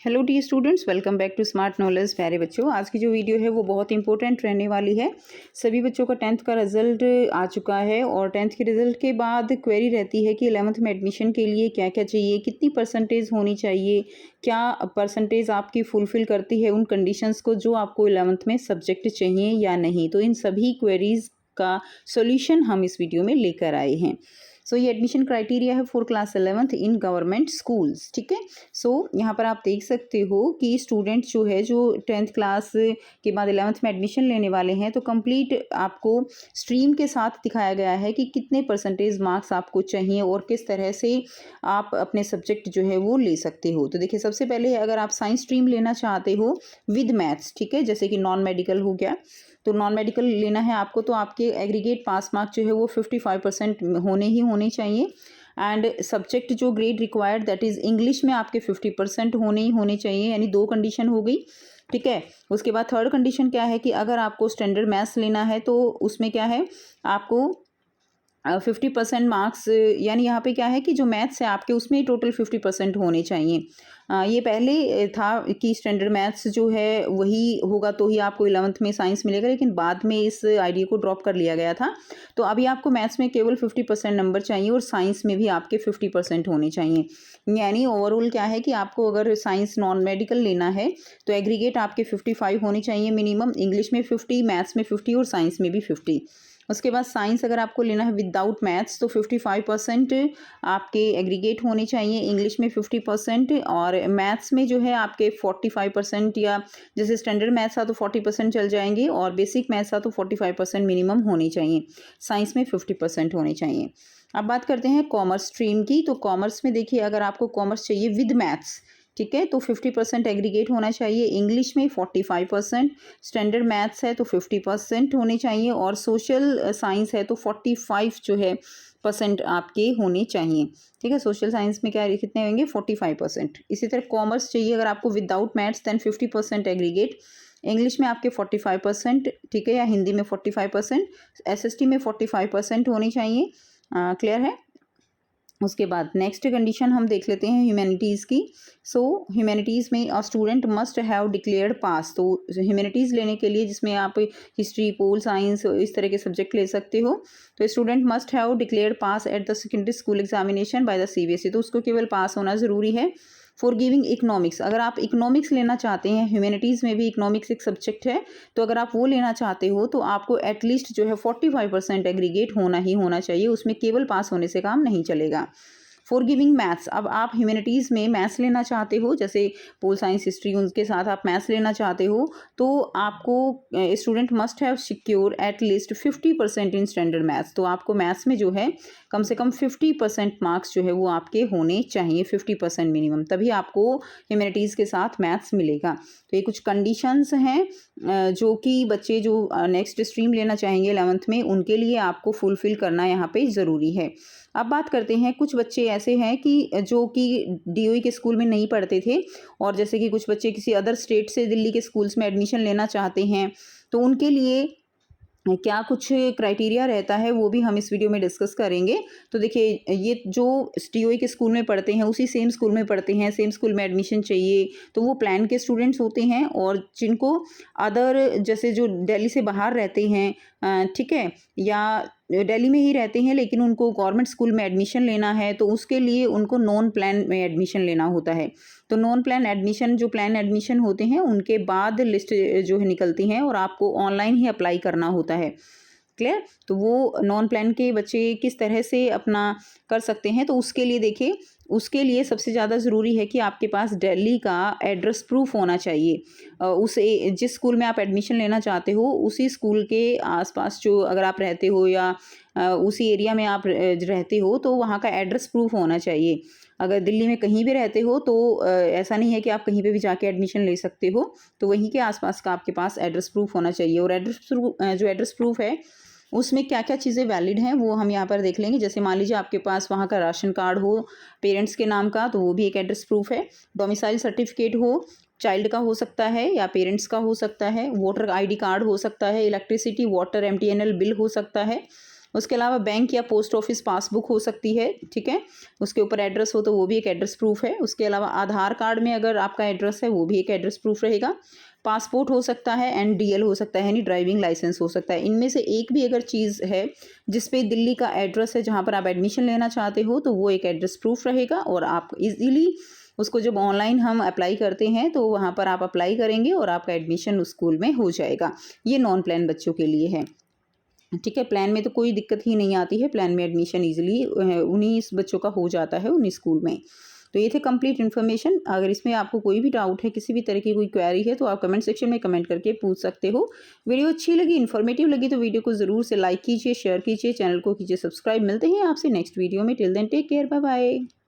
Hello the students, welcome back to smart knowledge. प्यारे बच्चों, आज की जो वीडियो है वो बहुत इंपॉर्टेंट रहने वाली है। सभी बच्चों का 10th का रिजल्ट आ चुका है और 10th के रिजल्ट के बाद क्वेरी रहती है कि 11th में एडमिशन के लिए क्या क्या चाहिए, कितनी परसेंटेज होनी चाहिए, क्या परसेंटेज आपकी फुलफिल करती है उन कंडीशंस को जो आपको 11th में सब्जेक्ट चाहिए या नहीं। तो इन सभी क्वेरीज का सॉल्यूशन हम इस वीडियो में लेकर आए हैं। सो ये एडमिशन क्राइटेरिया है for class 11th in government schools. ठीक है, सो यहाँ पर आप देख सकते हो कि स्टूडेंट जो है जो 10th क्लास के बाद 11th में एडमिशन लेने वाले हैं, तो कंप्लीट आपको स्ट्रीम के साथ दिखाया गया है कि कितने परसेंटेज मार्क्स आपको चाहिए और किस तरह से आप अपने सब्जेक्ट जो है वो ले सकते हो। तो देखिए, सबसे पहले अगर आप साइंस स्ट्रीम लेना चाहते हो विद मैथ्स, ठीक है, जैसे कि नॉन मेडिकल हो गया, तो नॉन मेडिकल लेना है आपको, तो आपके एग्रीगेट पास मार्क जो है वो 55% होने चाहिए। एंड सब्जेक्ट जो grade required that is English में आपके 50% होने चाहिए, यानी दो कंडीशन हो गई। ठीक है, उसके बाद थर्ड कंडीशन क्या है कि अगर आपको स्टैंडर्ड मैथ्स लेना है तो उसमें क्या है, आपको 50% मार्क्स, यानी यहाँ पे क्या है कि जो मैथ्स है आपके उसमें ही टोटल 50% होने चाहिए। ये पहले था कि स्टैंडर्ड मैथ्स जो है वही होगा तो ही आपको 11th में साइंस मिलेगा, लेकिन बाद में इस आइडिया को ड्रॉप कर लिया गया था। तो अभी आपको मैथ्स में केवल 50% नंबर चाहिए और साइंस में भी आपके 50% होने चाहिए। यानी ओवरऑल क्या है कि आपको अगर साइंस नॉन मेडिकल लेना है तो एग्रीगेट आपके 55 होने चाहिए मिनिमम, इंग्लिश में 50, मैथ्स में 50 और साइंस में भी 50। उसके बाद साइंस अगर आपको लेना है विदाउट मैथ्स तो 55% आपके एग्रीगेट होने चाहिए, इंग्लिश में 50% और मैथ्स में जो है आपके 45%, या जैसे स्टैंडर्ड मैथ्स था तो 40% चल जाएंगे और बेसिक मैथ्स था तो 45% मिनिमम होने चाहिए, साइंस में 50% होने चाहिए। अब बात करते हैं कॉमर्स स्ट्रीम की। तो कॉमर्स में देखिए, अगर आपको कॉमर्स चाहिए विद मैथ्स, ठीक है, तो 50% एग्रीगेट होना चाहिए, इंग्लिश में 45%, स्टैंडर्ड मैथ्स है तो 50% होने चाहिए और सोशल साइंस है तो 45 जो है परसेंट आपके होने चाहिए। ठीक है, सोशल साइंस में क्या कितने होंगे, 45%। इसी तरह कॉमर्स चाहिए अगर आपको without maths then 50% aggregate, English में आपके 45%, ठीक है, या हिंदी में 45%, एसएसटी में 45% होनी चाहिए। क्लियर है। उसके बाद नेक्स्ट कंडीशन हम देख लेते हैं ह्यूमैनिटीज़ की। सो ह्यूमैनिटीज़ में a student must have declared pass. तो ह्यूमैनिटीज़ लेने के लिए जिसमें आप हिस्ट्री, पोल साइंस, इस तरह के सब्जेक्ट ले सकते हो, तो student must have declared pass at the secondary school examination by the CBSE. तो उसको केवल पास होना ज़रूरी है। फॉर गिविंग इकोनॉमिक्स, अगर आप इकोनॉमिक्स लेना चाहते हैं, ह्यूमैनिटीज़ में भी इकोनॉमिक्स एक सब्जेक्ट है, तो अगर आप वो लेना चाहते हो तो आपको एटलीस्ट जो है 45% एग्रीगेट होना ही होना चाहिए, उसमें केवल पास होने से काम नहीं चलेगा। फॉर गिविंग मैथ्स, अब आप ह्यूमैनिटीज़ में मैथ्स लेना चाहते हो, जैसे पोल साइंस, हिस्ट्री, उनके साथ आप मैथ्स लेना चाहते हो, तो आपको student must have secure at least 50% in standard maths. तो आपको मैथ्स में जो है कम से कम 50% मार्क्स जो है वो आपके होने चाहिए, 50% मिनिमम, तभी आपको ह्यूमैनिटीज़ के साथ मैथ्स मिलेगा। तो ये कुछ कंडीशंस हैं जो कि बच्चे जो नेक्स्ट स्ट्रीम लेना चाहेंगे 11th में, उनके लिए आपको फुलफिल करना यहाँ पे ज़रूरी है। अब बात करते हैं, कुछ बच्चे ऐसे हैं कि जो कि डीओई के स्कूल में नहीं पढ़ते थे, और जैसे कि कुछ बच्चे किसी अदर स्टेट से दिल्ली के स्कूल्स में एडमिशन लेना चाहते हैं, तो उनके लिए क्या कुछ क्राइटेरिया रहता है वो भी हम इस वीडियो में डिस्कस करेंगे। तो देखिए, ये जो डीओई के स्कूल में पढ़ते हैं, उसी सेम स्कूल में पढ़ते हैं, सेम स्कूल में एडमिशन चाहिए, तो वो प्लान के स्टूडेंट्स होते हैं। और जिनको अदर, जैसे जो दिल्ली से बाहर रहते हैं, ठीक है, या दिल्ली में ही रहते हैं लेकिन उनको गवर्नमेंट स्कूल में एडमिशन लेना है, तो उसके लिए उनको नॉन प्लान में एडमिशन लेना होता है। तो नॉन प्लान एडमिशन, जो प्लान एडमिशन होते हैं उनके बाद लिस्ट जो है निकलती हैं और आपको ऑनलाइन ही अप्लाई करना होता है। क्लियर। तो वो नॉन प्लान के बच्चे किस तरह से अपना कर सकते हैं, तो उसके लिए देखिए, उसके लिए सबसे ज़्यादा ज़रूरी है कि आपके पास दिल्ली का एड्रेस प्रूफ होना चाहिए। जिस स्कूल में आप एडमिशन लेना चाहते हो उसी स्कूल के आसपास जो अगर आप रहते हो या उसी एरिया में आप रहते हो, तो वहाँ का एड्रेस प्रूफ होना चाहिए। अगर दिल्ली में कहीं भी रहते हो तो ऐसा नहीं है कि आप कहीं पे भी जाके एडमिशन ले सकते हो, तो वहीं के आसपास का आपके पास एड्रेस प्रूफ होना चाहिए। और जो एड्रेस प्रूफ है उसमें क्या क्या चीज़ें वैलिड हैं वो हम यहाँ पर देख लेंगे। जैसे मान लीजिए आपके पास वहाँ का राशन कार्ड हो पेरेंट्स के नाम का, तो वो भी एक एड्रेस प्रूफ है। डोमिसाइल सर्टिफिकेट हो, चाइल्ड का हो सकता है या पेरेंट्स का हो सकता है, वोटर आईडी कार्ड हो सकता है, इलेक्ट्रिसिटी, वाटर, एमटीएनएल बिल हो सकता है, उसके अलावा बैंक या पोस्ट ऑफिस पासबुक हो सकती है, ठीक है, उसके ऊपर एड्रेस हो तो वो भी एक एड्रेस प्रूफ है। उसके अलावा आधार कार्ड में अगर आपका एड्रेस है वो भी एक एड्रेस प्रूफ रहेगा। पासपोर्ट हो सकता है, एनडीएल हो सकता है, यानी ड्राइविंग लाइसेंस हो सकता है। इनमें से एक भी अगर चीज़ है जिस पे दिल्ली का एड्रेस है जहाँ पर आप एडमिशन लेना चाहते हो, तो वो एक एड्रेस प्रूफ रहेगा और आप इजीली उसको जब ऑनलाइन हम अप्लाई करते हैं तो वहाँ पर आप अप्लाई करेंगे और आपका एडमिशन उस स्कूल में हो जाएगा। ये नॉन प्लान बच्चों के लिए है, ठीक है। प्लान में तो कोई दिक्कत ही नहीं आती है, प्लान में एडमिशन ईजिली उन्हीं बच्चों का हो जाता है उन्हीं स्कूल में। तो ये थे कंप्लीट इन्फॉर्मेशन। अगर इसमें आपको कोई भी डाउट है, किसी भी तरह की कोई क्वेरी है, तो आप कमेंट सेक्शन में कमेंट करके पूछ सकते हो। वीडियो अच्छी लगी, इन्फॉर्मेटिव लगी तो वीडियो को ज़रूर से लाइक कीजिए, शेयर कीजिए, चैनल को कीजिए सब्सक्राइब। मिलते हैं आपसे नेक्स्ट वीडियो में। Till then take care, bye bye.